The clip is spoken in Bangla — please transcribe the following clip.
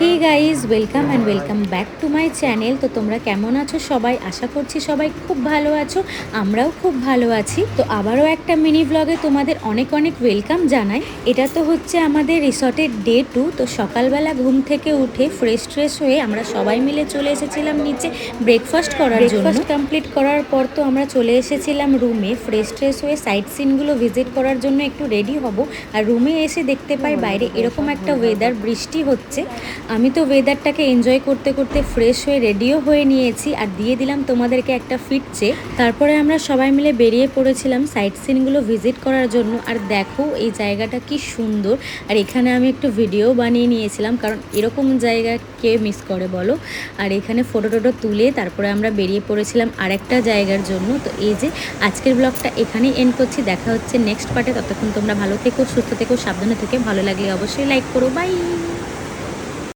Hey guys welcome and welcome back to my channel. তো তোমরা কেমন আছো সবাই? আশা করছি সবাই খুব ভালো আছো, আমরাও খুব ভালো আছি। তো আবারও একটা মিনি ব্লগে তোমাদের অনেক অনেক ওয়েলকাম জানাই। এটা তো হচ্ছে আমাদের রিসর্টের ডে 2। তো সকালবেলা ঘুম থেকে উঠে ফ্রেশ ট্রেশ হয়ে আমরা সবাই মিলে চলে এসেছিলাম নিচে ব্রেকফাস্ট করার জন্য। ব্রেকফাস্ট কমপ্লিট করার পর তো আমরা চলে এসেছিলাম রুমে ফ্রেশ ট্রেশ হয়ে সাইট সিনগুলো ভিজিট করার জন্য একটু রেডি হব। আর রুমে এসে দেখতে পাই বাইরে এরকম একটা ওয়েদার, বৃষ্টি হচ্ছে। আমি তো ওয়েদারটাকে এনজয় করতে করতে ফ্রেশ হয়ে রেডিও হয়ে নিয়েছি আর দিয়ে দিলাম তোমাদেরকে একটা ফিট চেক। তারপরে আমরা সবাই মিলে বেরিয়ে পড়েছিলাম সাইট সিনগুলো ভিজিট করার জন্য। আর দেখো এই জায়গাটা কি সুন্দর, আর এখানে আমি একটু ভিডিও বানিয়ে নিয়েছিলাম, কারণ এরকম জায়গা কে মিস করে বলো। আর এখানে ফটো টোটো তুলে তারপরে আমরা বেরিয়ে পড়েছিলাম আরেকটা জায়গার জন্য। তো এই যে আজকের ব্লগটা এখানেই এন্ড করছি, দেখা হচ্ছে নেক্সট পার্টে। ততক্ষণ তোমরা ভালো থেকো, সুস্থ থেকো, সাবধানে থেকে, ভালো লাগলে অবশ্যই লাইক করো। বাই।